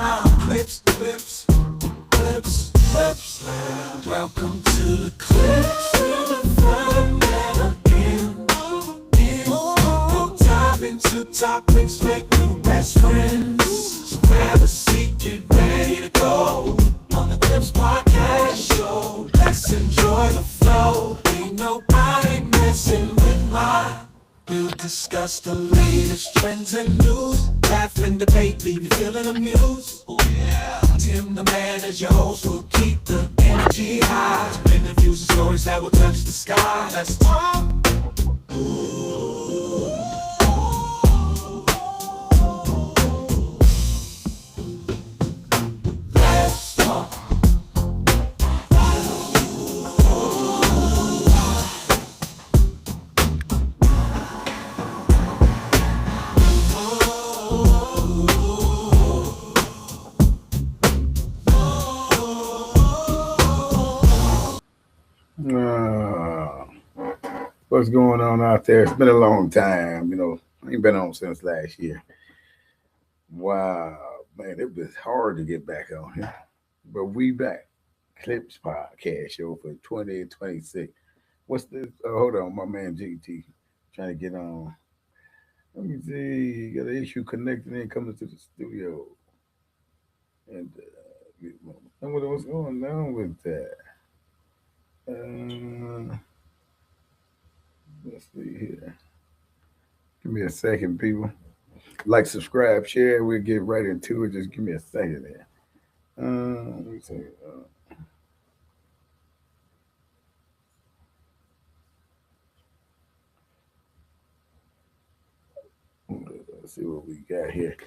Clips, clips, clips, clips. Welcome to the clips. Where the fun never ends. We'll dive into topics, make new best friends. So grab a seat, get ready to go on the Clips Podcast Show. Let's enjoy the flow. Ain't nobody messing with mine. We'll discuss the latest trends and news. Laugh and debate, leave you feeling amused. Oh yeah, Tim the man as your host will keep the energy high. Interviews and stories that will touch the sky. Let's talk. Let's talk. What's going on out there? It's been a long time, I ain't been on since last year. Wow, man, it was hard to get back on here. But we back. Clips Podcast Show for 2026. What's this? Hold on, my man GT trying to get on. Let me see. Got an issue connecting in coming to the studio. And what's going on with that? Let's see here. Give me a second, people. Like, subscribe, share. We'll get right into it. Just give me a second there. Let me see. Let's see what we got here.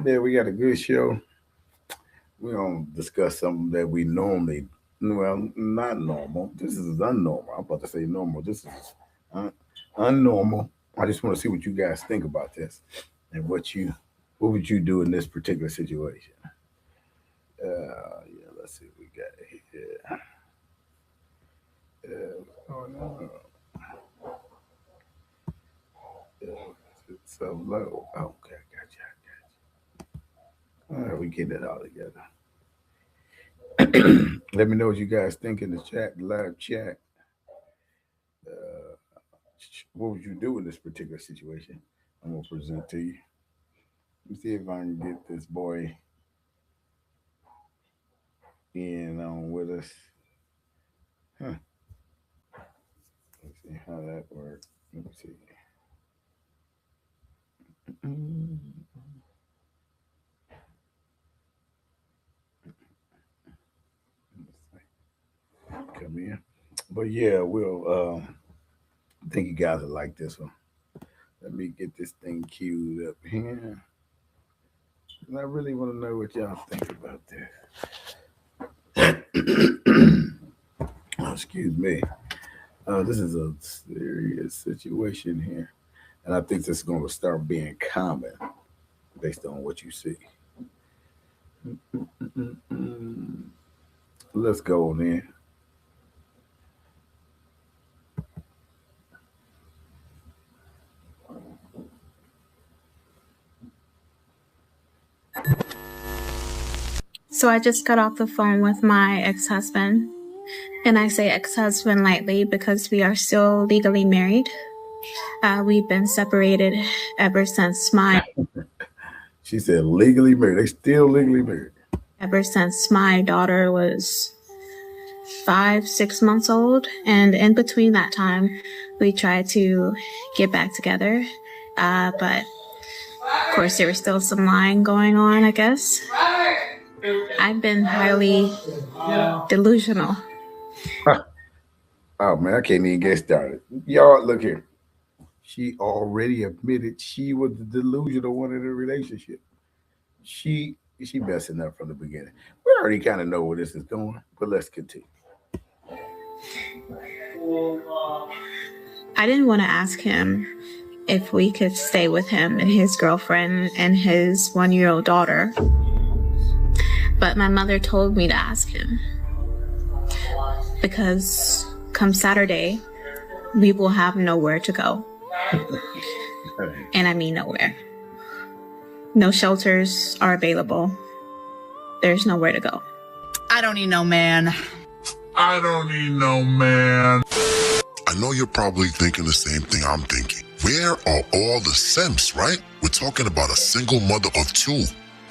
Yeah, we got a good show. We're going to discuss something that we normally, not normal. This is unnormal. I'm about to say normal. This is unnormal. I just want to see what you guys think about this and what would you do in this particular situation. Yeah, let's see what we got here. What's going on? It's so low. Oh, okay, I got you. All right, we get it all together. Let me know what you guys think in the chat, live chat. What would you do in this particular situation? I'm gonna present to you. Let me see if I can get this boy in on with us. Huh. Let's see how that works. Let me see. Come in. But yeah, we'll I think you guys will like this one. Let me get this thing queued up here. And I really want to know what y'all think about this. Oh, excuse me. This is a serious situation here. And I think this is going to start being common based on what you see. Let's go on in. So I just got off the phone with my ex-husband. And I say ex-husband lightly because we are still legally married. We've been separated ever since She said legally married. They still legally married. Ever since my daughter was 5-6 months old. And in between that time, we tried to get back together. But of course, there was still some lying going on, I guess. I've been highly delusional. Oh man, I can't even get started. Y'all, look here. She already admitted she was the delusional one in the relationship. She messing up from the beginning. We already kind of know where this is going, but let's continue. I didn't want to ask him if we could stay with him and his girlfriend and his 1-year-old daughter. But my mother told me to ask him because come Saturday, we will have nowhere to go. And I mean nowhere. No shelters are available. there's nowhere to go. I don't need no man. I don't need no man. I know you're probably thinking the same thing I'm thinking. Where are all the simps, right? We're talking about a single mother of 2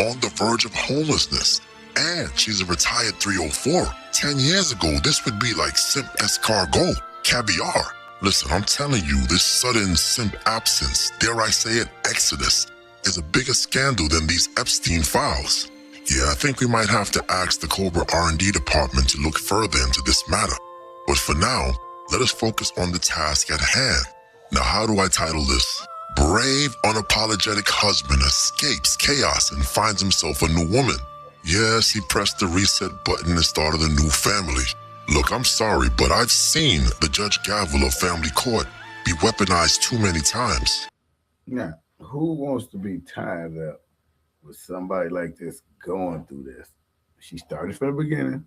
on the verge of homelessness. And she's a retired 304. 10 years ago, this would be like simp escargot, caviar. Listen, I'm telling you, this sudden simp absence, dare I say it, exodus, is a bigger scandal than these Epstein files. Yeah, I think we might have to ask the Cobra R&D department to look further into this matter. But for now, let us focus on the task at hand. Now, how do I title this? Brave, unapologetic husband escapes chaos and finds himself a new woman. Yes, he pressed the reset button and started a new family. Look, I'm sorry, but I've seen the Judge Gavel of family court be weaponized too many times. Now, who wants to be tied up with somebody like this going through this? She started from the beginning.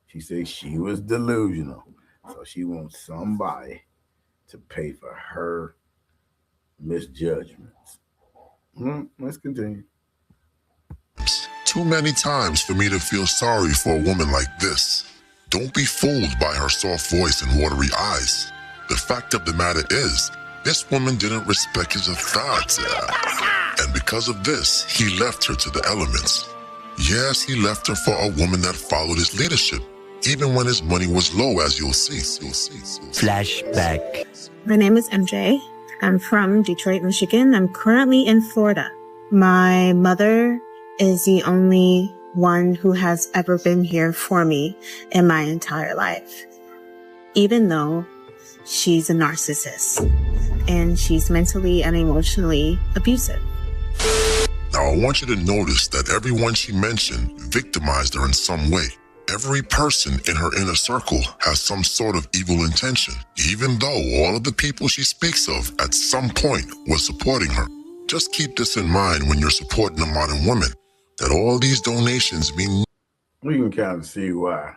She said she was delusional. So she wants somebody to pay for her misjudgments. Let's continue. Too many times for me to feel sorry for a woman like this. Don't be fooled by her soft voice and watery eyes. The fact of the matter is, this woman didn't respect his authority. And because of this, he left her to the elements. Yes, he left her for a woman that followed his leadership, even when his money was low, as you'll see. Flashback. My name is MJ. I'm from Detroit, Michigan. I'm currently in Florida. My mother is the only one who has ever been here for me in my entire life. Even though she's a narcissist and she's mentally and emotionally abusive. Now, I want you to notice that everyone she mentioned victimized her in some way. Every person in her inner circle has some sort of evil intention, even though all of the people she speaks of at some point were supporting her. Just keep this in mind when you're supporting a modern woman, that all these donations mean... We can kind of see why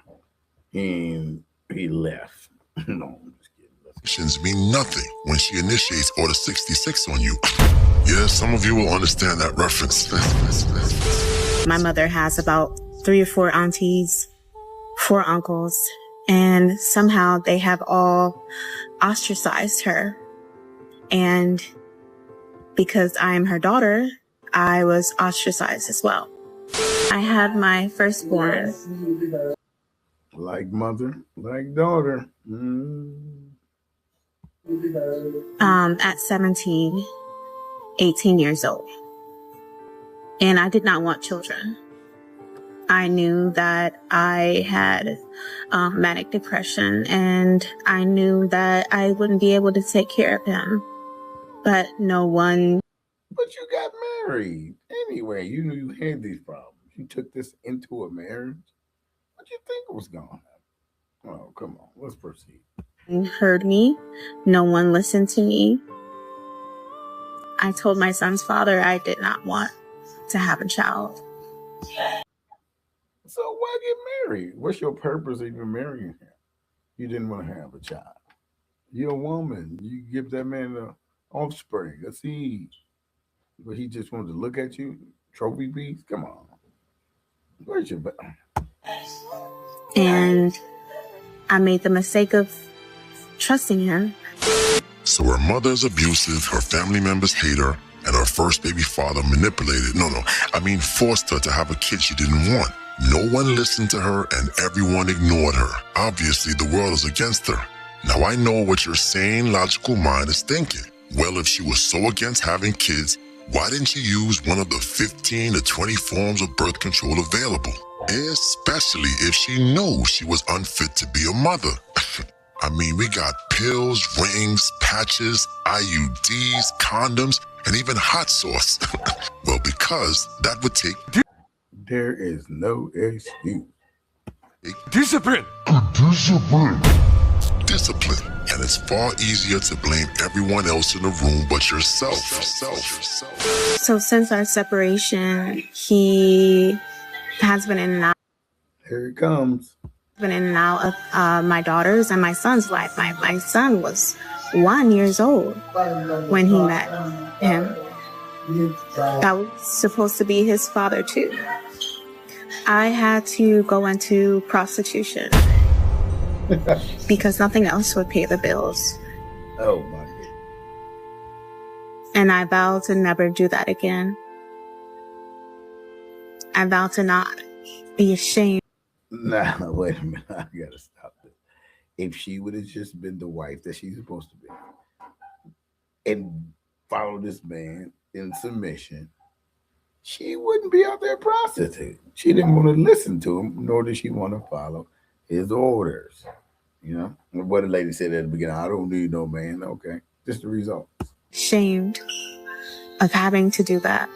he left. No, I'm just kidding. Donations mean nothing when she initiates Order 66 on you. Yes, some of you will understand that reference. My mother has about 3 or 4 aunties, 4 uncles, and somehow they have all ostracized her. And because I am her daughter, I was ostracized as well. I had my firstborn. Like mother, like daughter. At 17, 18 years old. And I did not want children. I knew that I had manic depression, and I knew that I wouldn't be able to take care of him. But no one... But you got married. Anyway, you knew you had these problems. You took this into a marriage. What do you think was going to happen? Oh, come on. Let's proceed. heard me. No one listened to me. I told my son's father I did not want to have a child. So why get married? What's your purpose of even marrying him? You didn't want to have a child. You're a woman. You give that man an offspring, a seed. But he just wanted to look at you, trophy piece? Come on. Where's your... And I made the mistake of trusting him. So her mother's abusive, her family members hate her, and her first baby father forced her to have a kid she didn't want. No one listened to her and everyone ignored her. Obviously, the world is against her. Now I know what your sane, logical mind is thinking. Well, if she was so against having kids, why didn't she use one of the 15 to 20 forms of birth control available? Especially if she knew she was unfit to be a mother. I mean, we got pills, rings, patches, IUDs, condoms, and even hot sauce. Well, because that would take... There is no excuse. Discipline! Discipline. And it's far easier to blame everyone else in the room but yourself. So since our separation, he has been in and out. Here it comes. Been in and out of my daughter's and my son's life. My son was 1 year old when he met him. That was supposed to be his father too. I had to go into prostitution because nothing else would pay the bills. Oh my God. And I vowed to never do that again. I vowed to not be ashamed. Nah, wait a minute. I gotta stop this. If she would have just been the wife that she's supposed to be and follow this man in submission, she wouldn't be out there prostitute. She didn't want to listen to him, nor did she want to follow his orders. You know, what the lady said at the beginning, I don't need no man. Okay, just the result. Ashamed of having to do that.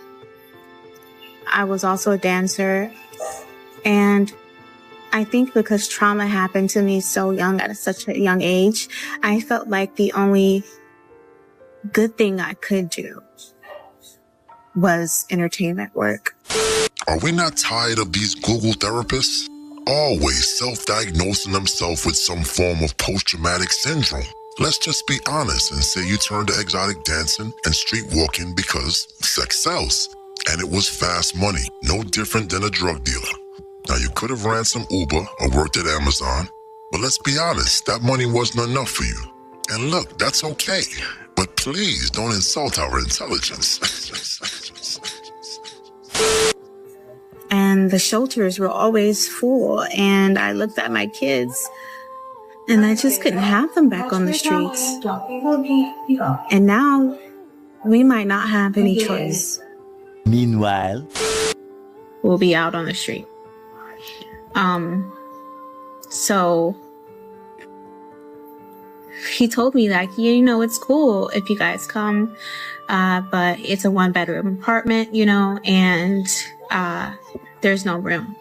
I was also a dancer, and I think because trauma happened to me so young, at such a young age, I felt like the only good thing I could do was entertainment work. Are we not tired of these Google therapists? Always self-diagnosing themselves with some form of post-traumatic syndrome. Let's just be honest and say you turned to exotic dancing and street walking because sex sells. And it was fast money, no different than a drug dealer. Now, you could have ran some Uber or worked at Amazon, but let's be honest, that money wasn't enough for you. And look, that's okay, but please don't insult our intelligence. And the shelters were always full, and I looked at my kids, and I just couldn't have them back on the streets. And now, we might not have any choice. Meanwhile, We'll be out on the street. So he told me like, you know, it's cool if you guys come, but it's a 1-bedroom apartment, you know, and there's no room.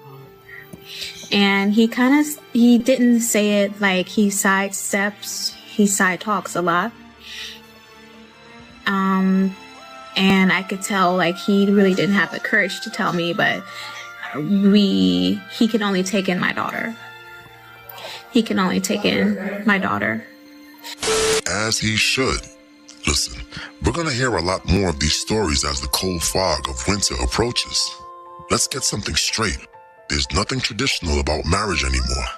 And he didn't say it like he sidesteps, he side talks a lot. And I could tell like he really didn't have the courage to tell me, but he can only take in my daughter. He can only take in my daughter. As he should. Listen, we're gonna hear a lot more of these stories as the cold fog of winter approaches. Let's get something straight. There's nothing traditional about marriage anymore.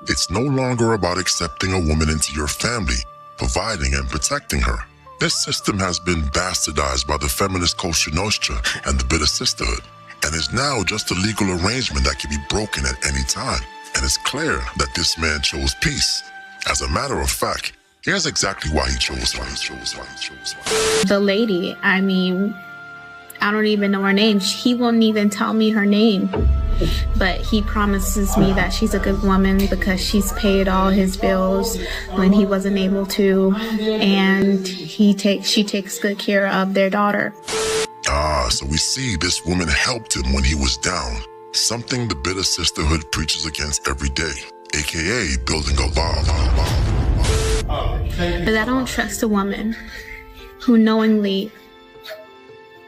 It's no longer about accepting a woman into your family, providing and protecting her. This system has been bastardized by the feminist Kosher Nostra and the Bitter Sisterhood, and is now just a legal arrangement that can be broken at any time. And it's clear that this man chose peace. As a matter of fact, here's exactly why he chose. The lady, I mean, I don't even know her name. He won't even tell me her name. But he promises me that she's a good woman because she's paid all his bills when he wasn't able to, and she takes good care of their daughter. So we see this woman helped him when he was down, something the Bitter Sisterhood preaches against every day, aka building a law. But I don't trust a woman who knowingly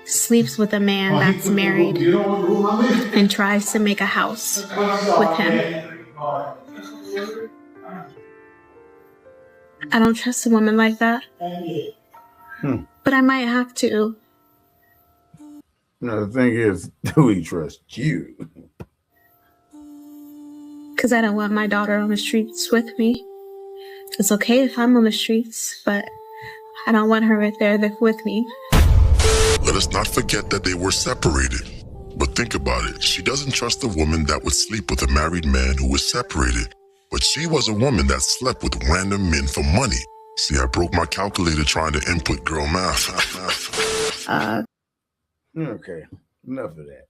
sleeps with a man that's married and tries to make a house with him. I don't trust a woman like that. But I might have to. No, the thing is, do we trust you? Because I don't want my daughter on the streets with me. It's okay if I'm on the streets, but I don't want her right there with me. Let us not forget that they were separated. But think about it. She doesn't trust a woman that would sleep with a married man who was separated. But she was a woman that slept with random men for money. See, I broke my calculator trying to input girl math. Okay, enough of that.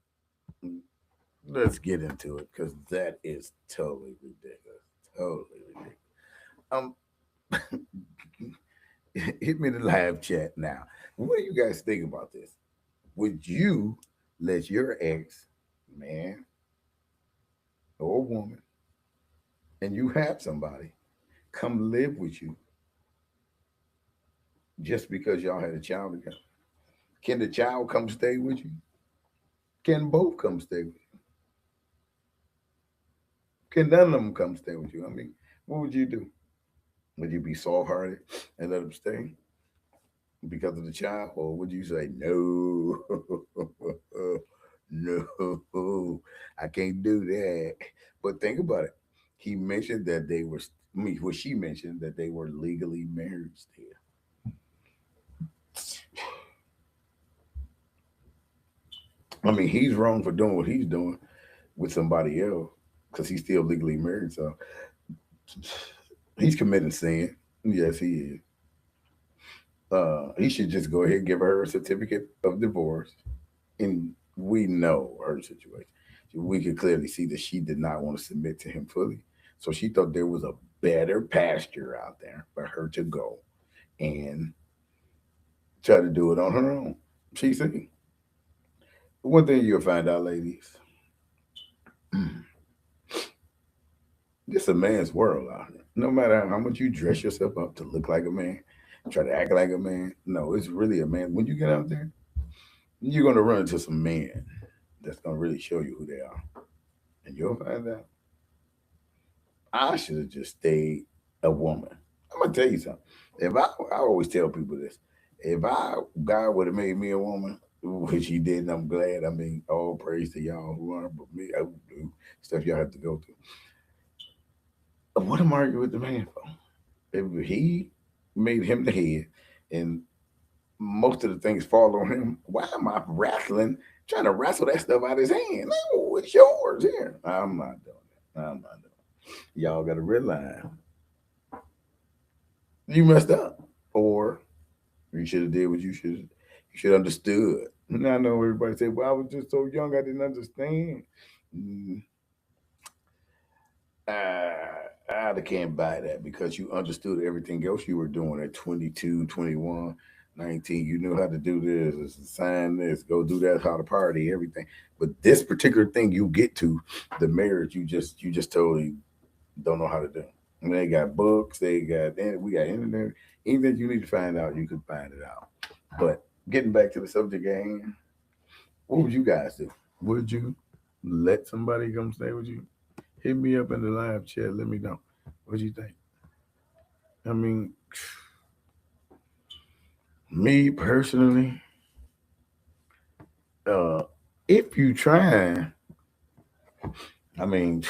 Let's get into it because that is totally ridiculous. Totally ridiculous. Hit me in the live chat now. What do you guys think about this? Would you let your ex, man or woman, and you have somebody come live with you just because y'all had a child together? Can the child come stay with you? Can both come stay with you? Can none of them come stay with you? I mean, what would you do? Would you be soft-hearted and let them stay because of the child? Or would you say, no, No, I can't do that. But think about it. He mentioned that they were, well, she mentioned that they were legally married still. I mean, he's wrong for doing what he's doing with somebody else because he's still legally married. So he's committing sin. Yes, he is. He should just go ahead and give her a certificate of divorce. And we know her situation. We could clearly see that she did not want to submit to him fully. So she thought there was a better pasture out there for her to go and try to do it on her own. She see. One thing you'll find out, ladies, it's a man's world out here. No matter how much you dress yourself up to look like a man, try to act like a man. No, it's really a man. When you get out there, you're gonna run into some men that's gonna really show you who they are. And you'll find out. I should have just stayed a woman. I'm gonna tell you something. If I always tell people this, if God would have made me a woman, which He did, and I'm glad. I mean, all praise to y'all who are, but me, I would do stuff y'all have to go through. What am I arguing with the man for? If He made him the head, and most of the things fall on him, why am I wrestling, trying to wrestle that stuff out of his hand? No, it's yours here. I'm not doing that. I'm not doing it. Y'all got to realize you messed up, or you should have did what you should understood. And I know everybody say, "Well, I was just so young, I didn't understand." Mm, I can't buy that because you understood everything else you were doing at 22, 21, 19. You knew how to do this, sign this, go do that, how to party, everything. But this particular thing you get to, the marriage, you just totally don't know how to do. And they got books, we got internet. Anything you need to find out, you can find it out. But getting back to the subject at hand, what would you guys do? Would you let somebody come stay with you? Hit me up in the live chat. Let me know. What do you think? I mean, me personally, if you try, I mean,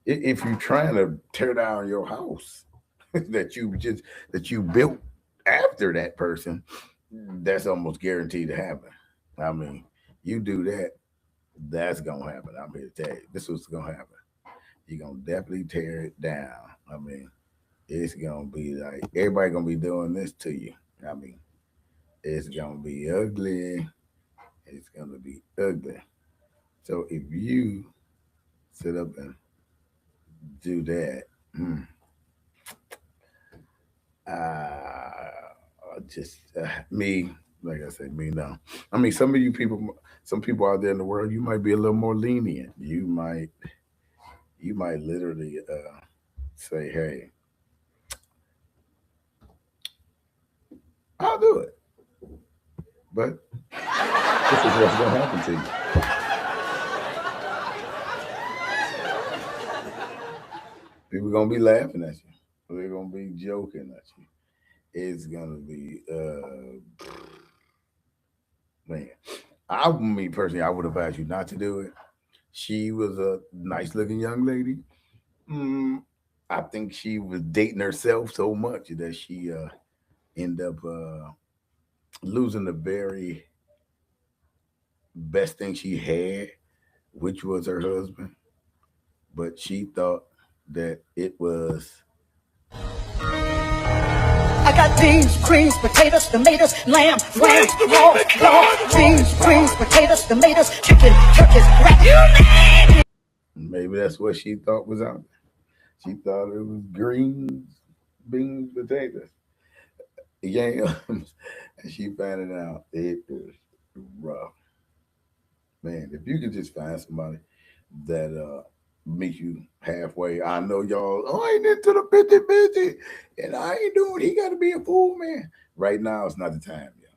if you're trying to tear down your house that you built after that person, that's almost guaranteed to happen. I mean, you do that, that's gonna happen. I'm here to tell you, this is what's gonna happen. You're gonna definitely tear it down. I mean, it's gonna be like everybody gonna be doing this to you. I mean, it's gonna be ugly. It's gonna be ugly. So if you sit up and do that, hmm, just me, like I said, me no. I mean, some of you people, some people out there in the world, you might be a little more lenient. You might literally say, "Hey, I'll do it," but this is what's gonna happen to you. People gonna be laughing at you. They're gonna be joking at you. It's gonna be man. Me personally, I would advise you not to do it. She was a nice looking young lady. Mm, I think she was dating herself so much that she ended up losing the very best thing she had, which was her husband. But she thought that it was. I got beans, greens, potatoes, tomatoes, lamb, lamb, raw, raw, beans, greens, potatoes, tomatoes, chicken, turkeys, rat, you name it. Maybe that's what she thought was out there. She thought it was greens, beans, potatoes, yams, and she found it out. It was rough. Man, if you could just find somebody that meet you halfway. I know y'all, oh, I ain't into the 50-50, and I ain't doing, he got to be a fool, man. Right now, it's not the time, y'all.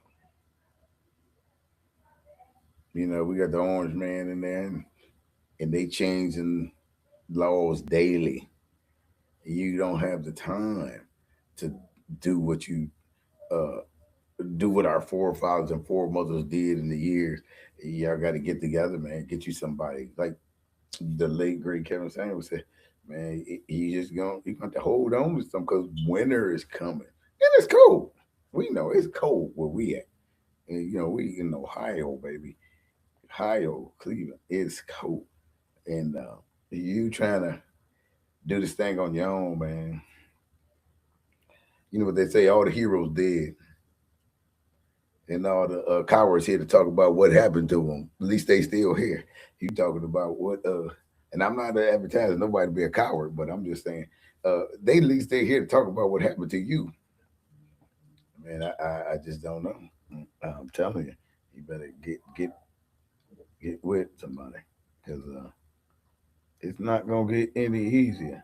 You know, we got the orange man in there, and they changing laws daily. You don't have the time to do what you uh do what our forefathers and foremothers did in the years. Y'all got to get together, man. Get you somebody like the late great Kevin Samuels said. Man, he got to hold on to some because winter is coming and it's cold. We know it's cold where we at. And, we in Ohio, baby. Ohio, Cleveland, it's cold. And you trying to do this thing on your own, man. You know what they say, all the heroes dead. And all the cowards here to talk about what happened to them. At least they still here. You talking about what, and I'm not advertising nobody to be a coward, but I'm just saying, they at least they're here to talk about what happened to you. Man, I just don't know. I'm telling you, you better get with somebody because it's not gonna get any easier.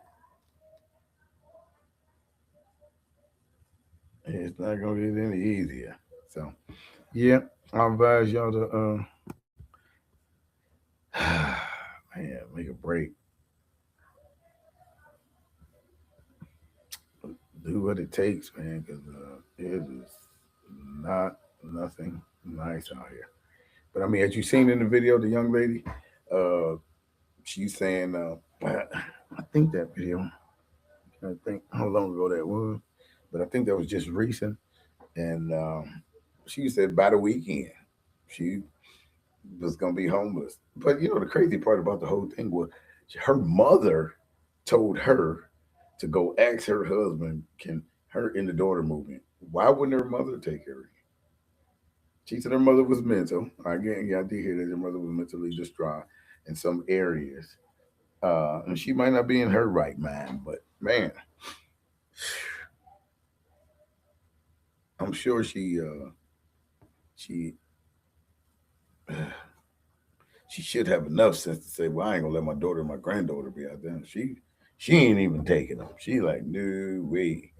It's not gonna get any easier. So, yeah, I advise y'all to man, make a break. Do what it takes, man, because it is not nothing nice out here. But I mean, as you seen in the video, the young lady, she's saying, I think that video, I think how long ago that was, but I think that was just recent. And she said by the weekend, she was going to be homeless. But the crazy part about the whole thing was her mother told her to go ask her husband, can her and the daughter move in? Why wouldn't her mother take her in? She said her mother was mental. Again, yeah, I did hear that her mother was mentally distraught in some areas. And she might not be in her right mind, but man, I'm sure she should have enough sense to say, well, I ain't gonna let my daughter and my granddaughter be out there. She ain't even taking them. She like, no way,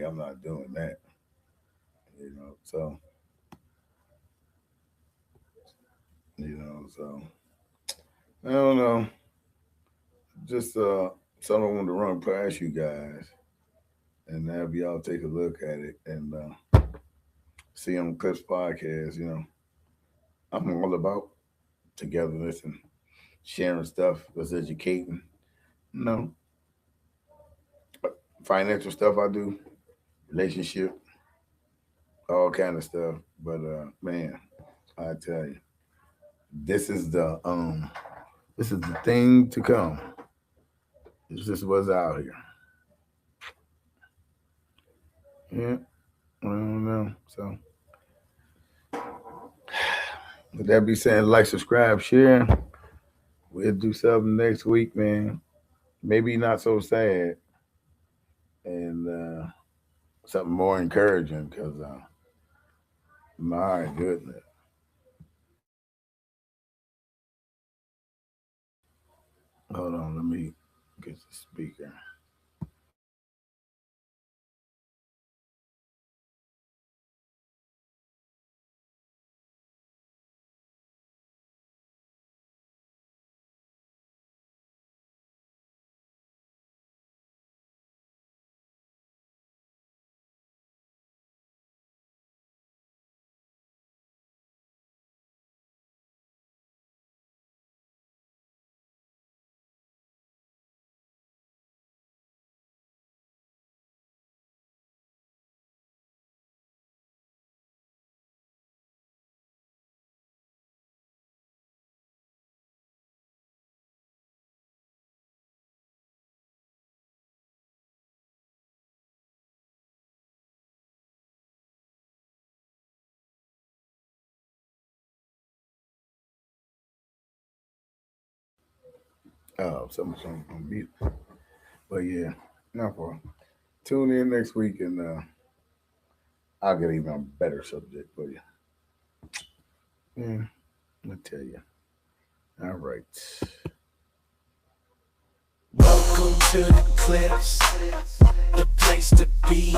I'm not doing that. So I don't know. Just something I wanted to run past you guys and have y'all take a look at it and see on Clips Podcast. I'm all about togetherness and sharing stuff that's educating. Financial stuff I do, relationship, all kind of stuff. But man, I tell you, this is the thing to come. This is what's out here. Yeah, I don't know. So with that be saying, like, subscribe, share. We'll do something next week, man. Maybe not so sad and something more encouraging because my goodness. Hold on, let me get the speaker. Oh, something's on mute. But yeah, not for. Tune in next week and I'll get even a better subject for you. Yeah, I'll tell you. All right. Welcome to the Clips, the place to be,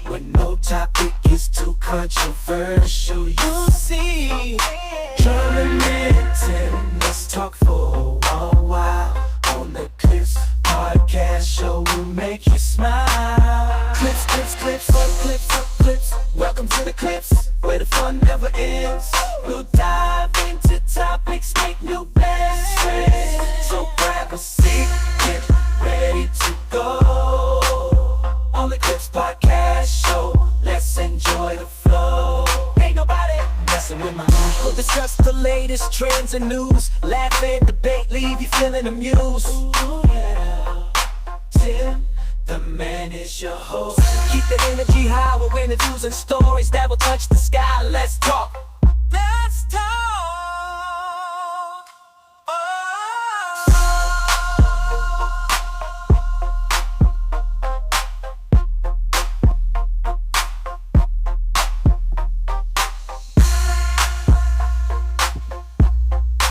when no topic is too controversial. You see, join the minutes and let's talk for a while on the Clips Podcast Show. Will make you smile. Clips, clips, clips, clips, clips. enjoy the flow. Ain't nobody messing with my mood. We'll discuss the latest trends and news. Laugh and debate, leave you feeling amused. Ooh, yeah. Tim, the man is your host. Keep the energy high, we're introducing stories that will touch the sky. Let's talk